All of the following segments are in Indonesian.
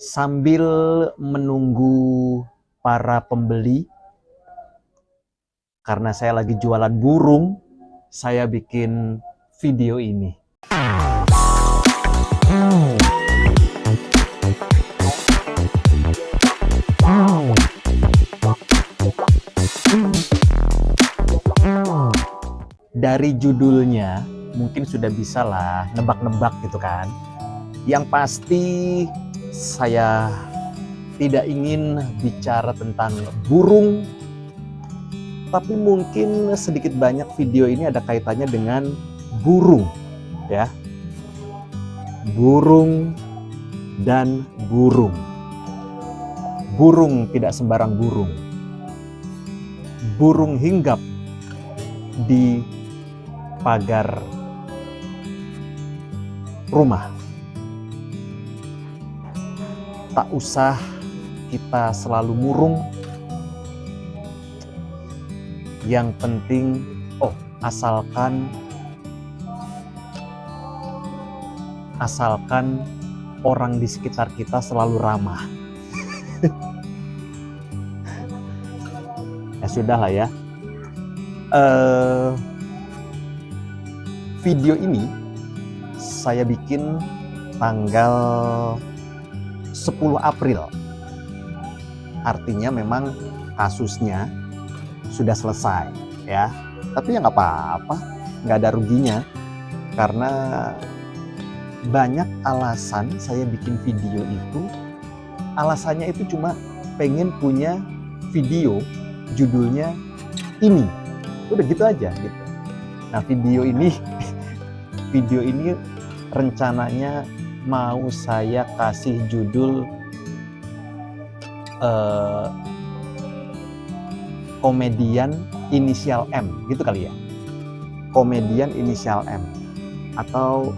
Sambil menunggu para pembeli, karena saya lagi jualan burung, saya bikin video ini. Dari judulnya, mungkin sudah bisa lah nebak-nebak gitu kan. Yang pasti saya tidak ingin bicara tentang burung, tapi mungkin sedikit banyak video ini ada kaitannya dengan burung, ya. Burung dan burung. Burung tidak sembarang burung. Burung hinggap di pagar rumah. Tak usah kita selalu murung. Yang penting, asalkan orang di sekitar kita selalu ramah. Ya sudah lah ya. Video ini saya bikin tanggal 10 April. Artinya memang kasusnya sudah selesai ya. Tapi ya nggak apa-apa, nggak ada ruginya. Karena banyak alasan saya bikin video itu. Alasannya itu cuma pengen punya video judulnya ini. Udah gitu aja gitu. Nah video ini rencananya mau saya kasih judul komedian inisial M gitu kali ya. Komedian inisial M atau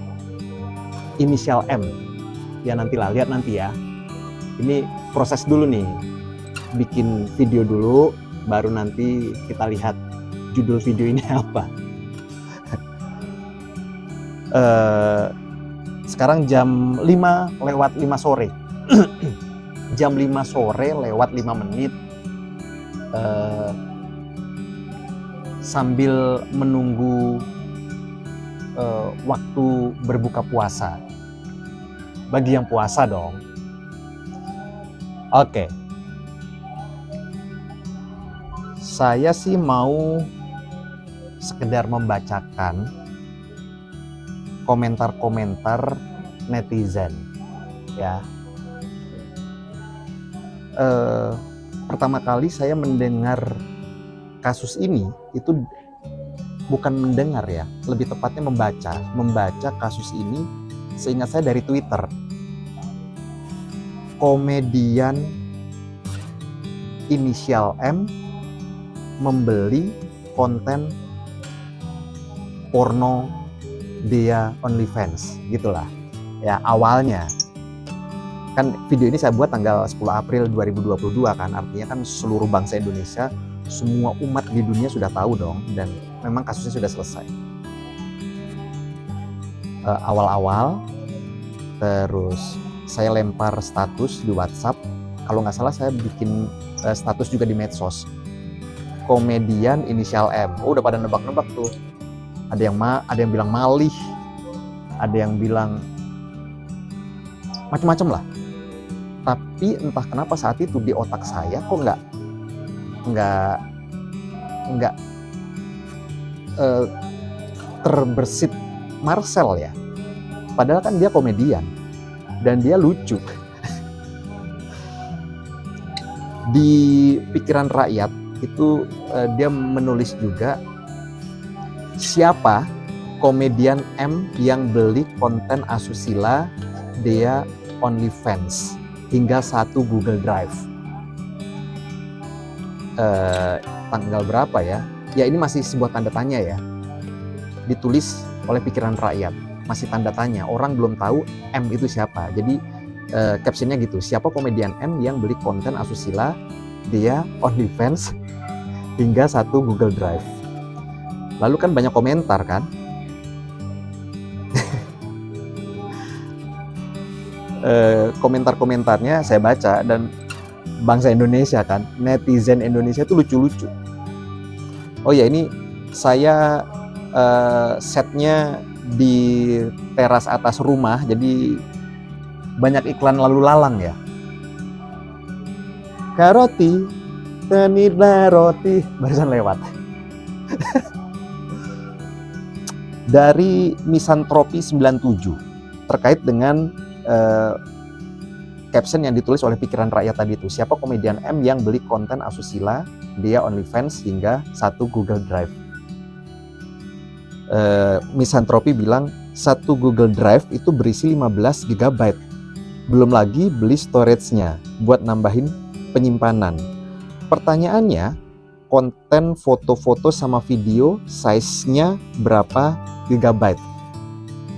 inisial M. Ya nantilah, lihat nanti ya. Ini proses dulu nih. Bikin video dulu, baru nanti kita lihat judul video ini apa. Sekarang jam 5:05 sore. Jam 5 sore lewat 5 menit. Sambil menunggu waktu berbuka puasa. Bagi yang puasa dong. Oke. Saya sih mau sekedar membacakan komentar-komentar netizen ya. Pertama kali saya mendengar kasus ini itu bukan mendengar ya, lebih tepatnya membaca kasus ini seingat saya dari Twitter. Komedian inisial M membeli konten porno dia OnlyFans gitulah ya. Awalnya kan video ini saya buat tanggal 10 April 2022 kan, artinya kan seluruh bangsa Indonesia, semua umat di dunia sudah tahu dong, dan memang kasusnya sudah selesai. Awal-awal terus saya lempar status di WhatsApp, kalau nggak salah saya bikin status juga di medsos, komedian inisial M. Udah pada nebak-nebak tuh. Ada yang bilang malih, ada yang bilang macam-macam lah. Tapi entah kenapa saat itu di otak saya kok nggak terbersit Marcel ya. Padahal kan dia komedian dan dia lucu. Di pikiran rakyat itu dia menulis juga, siapa komedian M yang beli konten asusila dia OnlyFans hingga 1 Google Drive. Tanggal berapa ya? Ya ini masih sebuah tanda tanya ya. Ditulis oleh pikiran rakyat, masih tanda tanya. Orang belum tahu M itu siapa. Jadi captionnya gitu, siapa komedian M yang beli konten asusila dia OnlyFans hingga 1 Google Drive. Lalu kan banyak komentar kan. komentar-komentarnya saya baca, dan bangsa Indonesia kan, netizen Indonesia itu lucu-lucu. Oh ya, ini saya setnya di teras atas rumah, jadi banyak iklan lalu lalang ya. Karoti, tenidlah roti, barusan lewat. Dari Misantropi 97 terkait dengan caption yang ditulis oleh Pikiran Rakyat tadi itu. Siapa komedian M yang beli konten asusila, dia OnlyFans hingga 1 Google Drive. Misantropi bilang 1 Google Drive itu berisi 15 GB. Belum lagi beli storage-nya buat nambahin penyimpanan. Pertanyaannya, konten foto-foto sama video size-nya berapa gigabyte?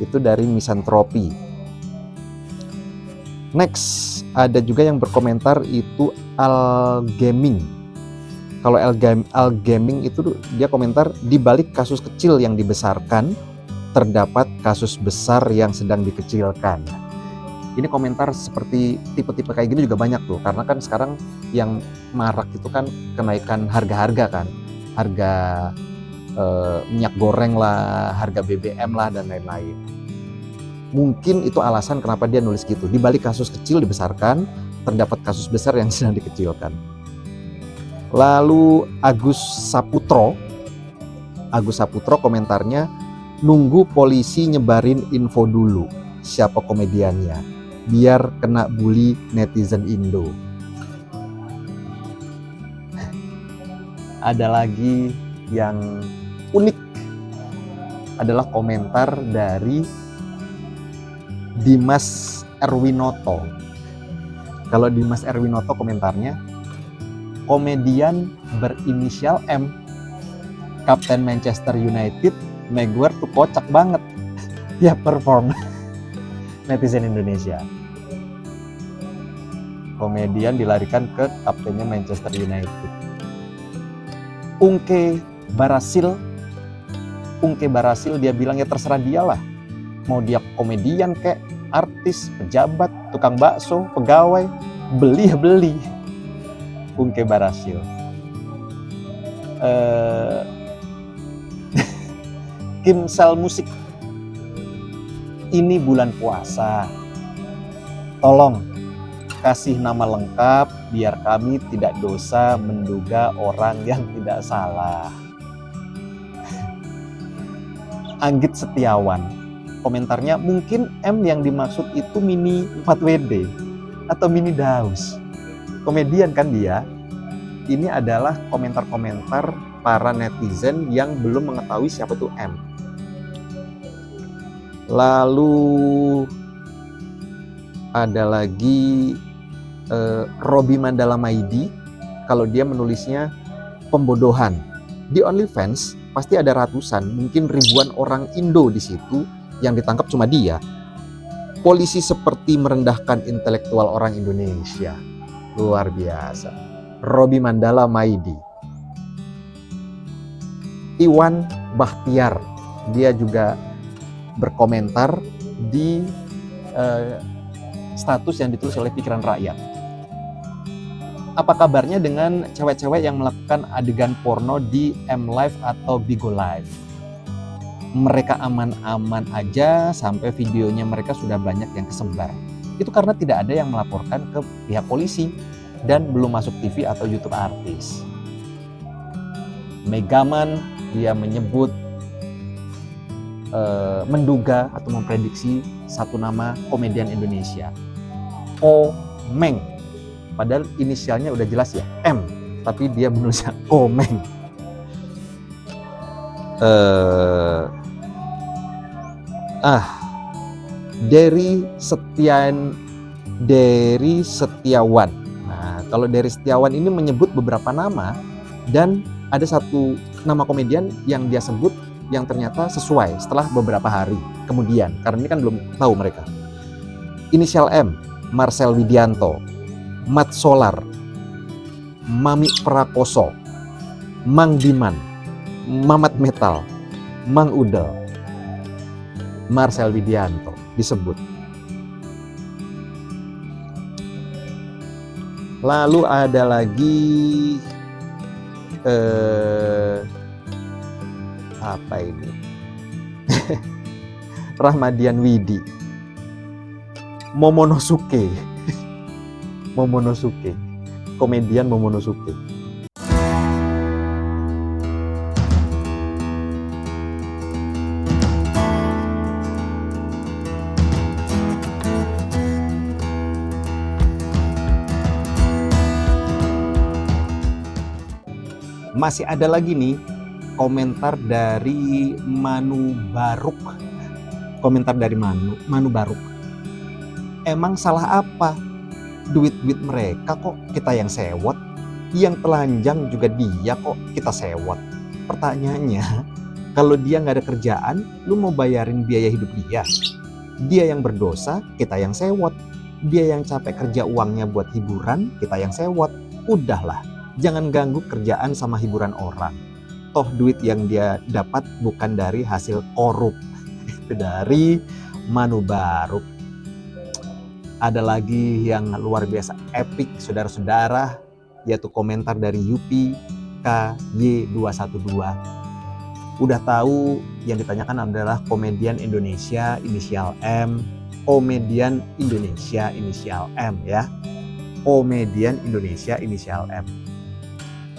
Itu dari Misantropi. Next, ada juga yang berkomentar itu Al Gaming. Kalau Al Gaming itu dia komentar, di balik kasus kecil yang dibesarkan, terdapat kasus besar yang sedang dikecilkan. Ini komentar seperti tipe-tipe kayak gini juga banyak tuh, karena kan sekarang yang marak itu kan kenaikan harga-harga kan, harga minyak goreng lah, harga BBM lah, dan lain-lain. Mungkin itu alasan kenapa dia nulis gitu. Di balik kasus kecil dibesarkan, terdapat kasus besar yang sedang dikecilkan. Lalu Agus Saputro komentarnya, nunggu polisi nyebarin info dulu siapa komediannya, biar kena bully netizen Indo. Ada lagi yang unik, adalah komentar dari Dimas Erwinoto. Kalau Dimas Erwinoto komentarnya, komedian berinisial M, Kapten Manchester United, Maguire tuh kocak banget. Dia perform. Netizen Indonesia. Komedian dilarikan ke kaptennya Manchester United. Ungke Barasil dia bilang ya terserah dia lah. Mau dia komedian kek, artis, pejabat, tukang bakso, pegawai, beli ya beli. Ungke Barasil. Kimsel Musik, ini bulan puasa, tolong kasih nama lengkap biar kami tidak dosa menduga orang yang tidak salah. Anggit Setiawan, komentarnya, mungkin M yang dimaksud itu Mini 4WD atau Mini Daus. Komedian kan dia. Ini adalah komentar-komentar para netizen yang belum mengetahui siapa itu M. Lalu ada lagi Robi Mandala Maidi, kalau dia menulisnya pembodohan. Di OnlyFans pasti ada ratusan, mungkin ribuan orang Indo di situ, yang ditangkap cuma dia. Polisi seperti merendahkan intelektual orang Indonesia. Luar biasa. Robi Mandala Maidi. Iwan Bahtiar, dia juga berkomentar di status yang ditulis oleh Pikiran Rakyat. Apa kabarnya dengan cewek-cewek yang melakukan adegan porno di M-Live atau Bigo Live? Mereka aman-aman aja sampai videonya mereka sudah banyak yang kesebar. Itu karena tidak ada yang melaporkan ke pihak polisi dan belum masuk TV atau YouTube artis. Megaman, dia menyebut menduga atau memprediksi satu nama komedian Indonesia, Komeng. Padahal inisialnya udah jelas ya, M, tapi dia menulisnya Komeng. Dery Setiawan. Nah, kalau Dery Setiawan ini menyebut beberapa nama, dan ada satu nama komedian yang dia sebut yang ternyata sesuai setelah beberapa hari kemudian, karena ini kan belum tahu mereka. Inisial M, Marcel Widianto, Mat Solar, Mami Prakoso, Mang Diman, Mamat Metal, Mang Udel, Marcel Widianto disebut. Lalu ada lagi apa ini? Rahmadian Widi, Momonosuke, Momonosuke, komedian Momonosuke. Masih ada lagi nih komentar dari Manu Baruk. Komentar dari Manu Baruk. Emang salah apa? Duit-duit mereka kok kita yang sewot? Yang telanjang juga dia kok kita sewot? Pertanyaannya, kalau dia nggak ada kerjaan, lu mau bayarin biaya hidup dia? Dia yang berdosa, kita yang sewot. Dia yang capek kerja uangnya buat hiburan, kita yang sewot. Udahlah, jangan ganggu kerjaan sama hiburan orang. Toh duit yang dia dapat bukan dari hasil korup. Itu dari Manu Baruk. Ada lagi yang luar biasa epic, saudara-saudara, yaitu komentar dari Yupi KY212. Udah tahu yang ditanyakan adalah komedian Indonesia inisial M, komedian Indonesia inisial M ya. Komedian Indonesia inisial M.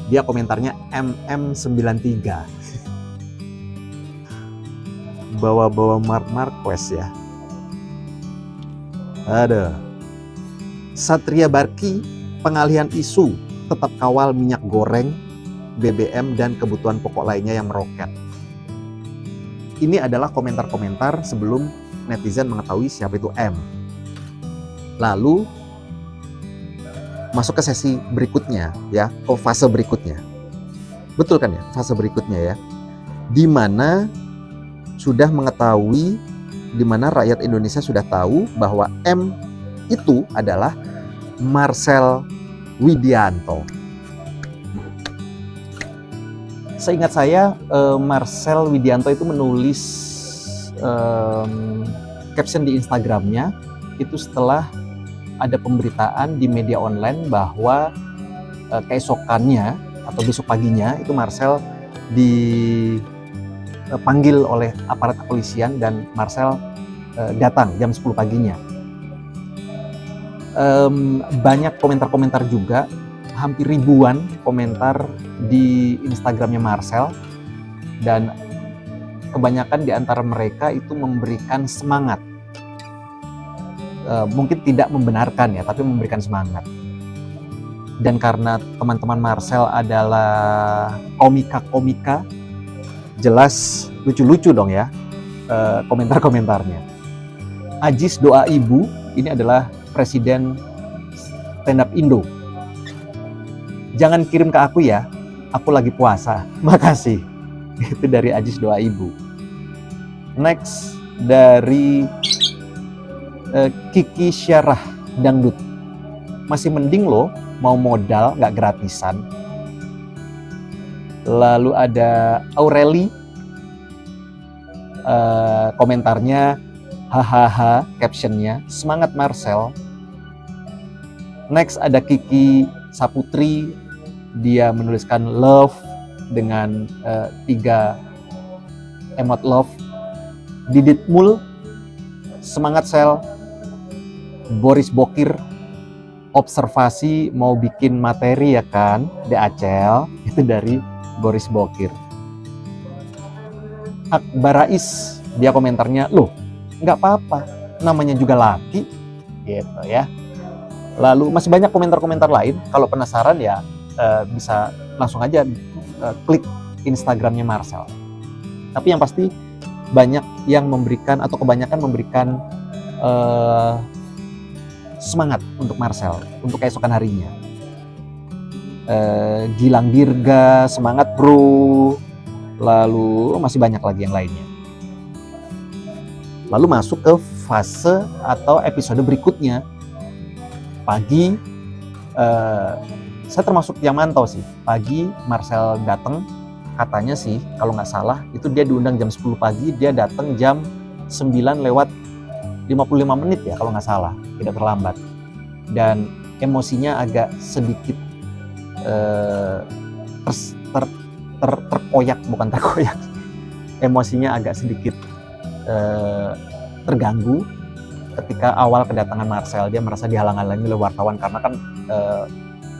Dia komentarnya MM93. Bawa-bawa Mark Marquez ya. Ada. Satria Barki, pengalihan isu, tetap kawal minyak goreng, BBM, dan kebutuhan pokok lainnya yang meroket. Ini adalah komentar-komentar sebelum netizen mengetahui siapa itu M. Lalu masuk ke sesi berikutnya ya, ke fase berikutnya. Betul kan ya, fase berikutnya ya. Di mana sudah mengetahui, di mana rakyat Indonesia sudah tahu bahwa M itu adalah Marcel Widianto. Seingat saya, Marcel Widianto itu menulis caption di Instagramnya itu setelah ada pemberitaan di media online bahwa keesokannya atau besok paginya itu Marcel dipanggil oleh aparat kepolisian dan Marcel datang jam 10 paginya. Banyak komentar-komentar juga, hampir ribuan komentar di Instagramnya Marcel, dan kebanyakan di antara mereka itu memberikan semangat. Mungkin tidak membenarkan ya, tapi memberikan semangat. Dan karena teman-teman Marcel adalah komika-komika, jelas lucu-lucu dong ya komentar-komentarnya. Ajis Doa Ibu, ini adalah presiden Stand Up Indo. Jangan kirim ke aku ya, aku lagi puasa. Makasih. Itu dari Ajis Doa Ibu. Next dari Kiki Syarah Dangdut. Masih mending loh mau modal nggak gratisan. Lalu ada Aureli, komentarnya hahaha, captionnya semangat Marcel. Next ada Kiki Saputri, dia menuliskan love dengan 3 emot love. Didit Mul, semangat Sel. Boris Bokir, observasi mau bikin materi ya kan, De Acel. Itu dari Boris Bokir. Akbar Rais, dia komentarnya, loh nggak apa-apa, namanya juga laki, gitu ya. Lalu masih banyak komentar-komentar lain. Kalau penasaran ya bisa langsung aja klik Instagramnya Marcel. Tapi yang pasti banyak yang memberikan atau kebanyakan memberikan semangat untuk Marcel untuk keesokan harinya. Gilang Dirga, semangat bro. Lalu masih banyak lagi yang lainnya. Lalu masuk ke fase atau episode berikutnya. Pagi, saya termasuk yang mantau sih. Pagi Marcel datang, katanya sih kalau nggak salah itu dia diundang jam 10 pagi, dia datang jam 9 lewat 55 menit ya kalau nggak salah, tidak terlambat. Dan emosinya agak sedikit terkoyak, bukan terkoyak, emosinya agak sedikit terganggu ketika awal kedatangan Marcel. Dia merasa dihalang-halangi oleh wartawan karena kan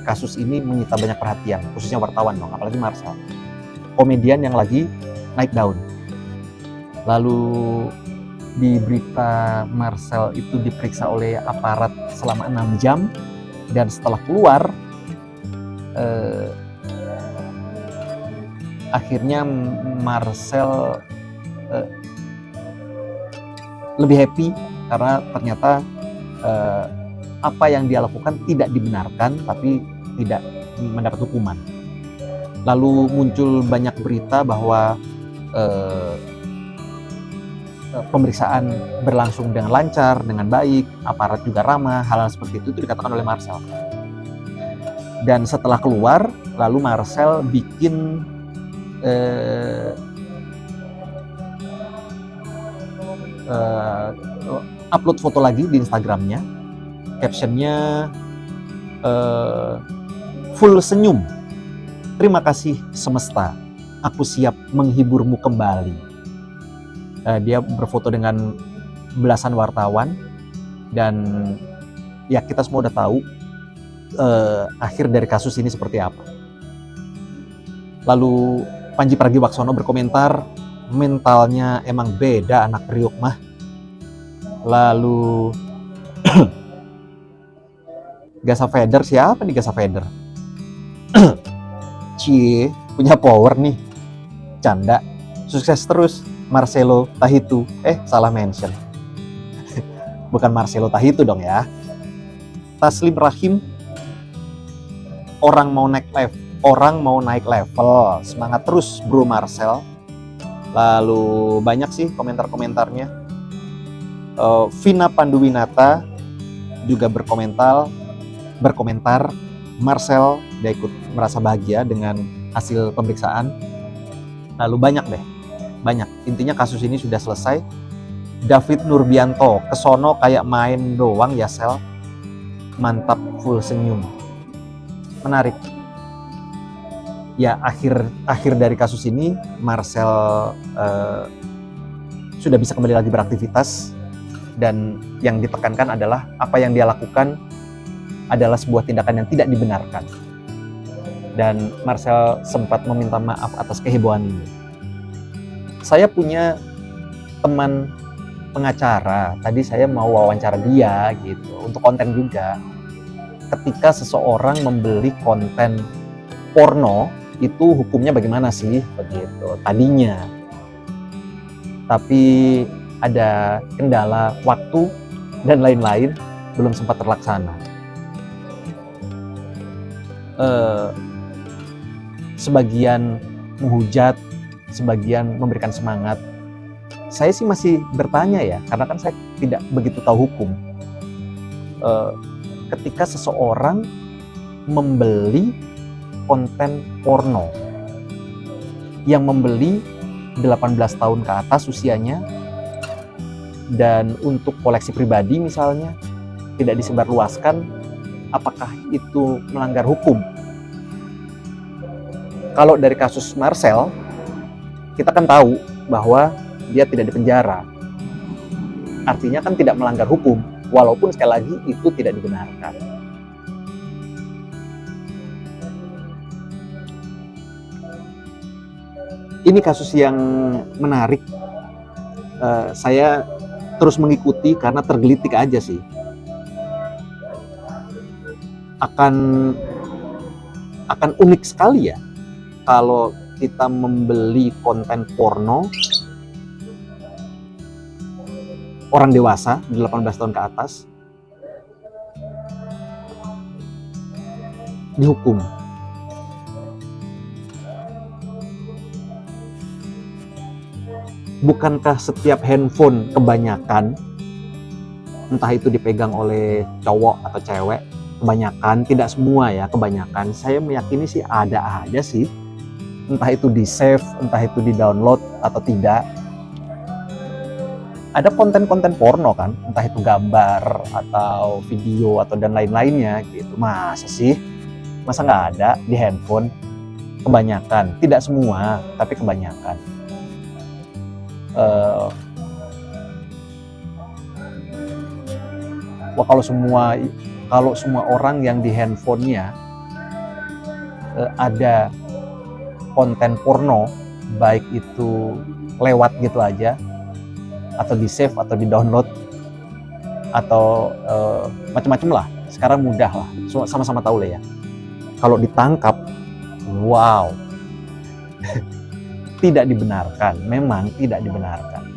kasus ini menyita banyak perhatian, khususnya wartawan dong, apalagi Marcel, komedian yang lagi naik daun. Lalu di berita Marcel itu diperiksa oleh aparat selama 6 jam, dan setelah keluar akhirnya Marcel lebih happy karena ternyata apa yang dia lakukan tidak dibenarkan, tapi tidak mendapat hukuman. Lalu muncul banyak berita bahwa pemeriksaan berlangsung dengan lancar, dengan baik, aparat juga ramah, hal-hal seperti itu dikatakan oleh Marcel. Dan setelah keluar, lalu Marcel bikin upload foto lagi di Instagramnya, captionnya full senyum, terima kasih semesta, aku siap menghiburmu kembali. Dia berfoto dengan belasan wartawan, dan ya kita semua udah tahu akhir dari kasus ini seperti apa. Lalu Pandji Pragiwaksono berkomentar, mentalnya emang beda anak Priok mah. Lalu Gasa Feder, siapa nih Gasa Feder? Cie, punya power nih. Canda, sukses terus Marcelo Tahitu. Salah mention. Bukan Marcelo Tahitu dong ya. Taslim Rahim, orang mau naik level, semangat terus bro Marcel. Lalu banyak sih komentar-komentarnya. Vina Panduwinata juga berkomentar, Marcel dia ikut merasa bahagia dengan hasil pemeriksaan. Lalu banyak. Intinya kasus ini sudah selesai. David Nurbianto, kesono kayak main doang ya Sel. Mantap, full senyum. Menarik. Ya akhir dari kasus ini Marcel sudah bisa kembali lagi beraktivitas, dan yang ditekankan adalah apa yang dia lakukan adalah sebuah tindakan yang tidak dibenarkan. Dan Marcel sempat meminta maaf atas kehebohan ini. Saya punya teman pengacara, tadi saya mau wawancara dia gitu untuk konten juga. Ketika seseorang membeli konten porno, itu hukumnya bagaimana sih begitu tadinya. Tapi ada kendala waktu dan lain-lain, belum sempat terlaksana. Sebagian menghujat, sebagian memberikan semangat. Saya sih masih bertanya ya, karena kan saya tidak begitu tahu hukum. Ketika seseorang membeli konten porno, yang membeli 18 tahun ke atas usianya, dan untuk koleksi pribadi misalnya, tidak disebarluaskan, apakah itu melanggar hukum? Kalau dari kasus Marcel, kita kan tahu bahwa dia tidak dipenjara. Artinya kan tidak melanggar hukum, walaupun sekali lagi itu tidak dibenarkan. Ini kasus yang menarik. Saya terus mengikuti karena tergelitik aja sih. Akan unik sekali ya kalau kita membeli konten porno orang dewasa 18 tahun ke atas dihukum. Bukankah setiap handphone kebanyakan, entah itu dipegang oleh cowok atau cewek, kebanyakan, tidak semua ya, kebanyakan, saya meyakini sih ada aja sih, entah itu di save, entah itu di download atau tidak, ada konten-konten porno kan, entah itu gambar atau video atau dan lain-lainnya gitu. Masa sih? Masa nggak ada di handphone? Kebanyakan, tidak semua, tapi kebanyakan. Wah, kalau semua orang yang di handphonenya ada konten porno, baik itu lewat gitu aja, atau di save atau di download atau macam-macam lah. Sekarang mudah lah, sama-sama tahu lah ya. Kalau ditangkap, wow, tidak dibenarkan, memang tidak dibenarkan.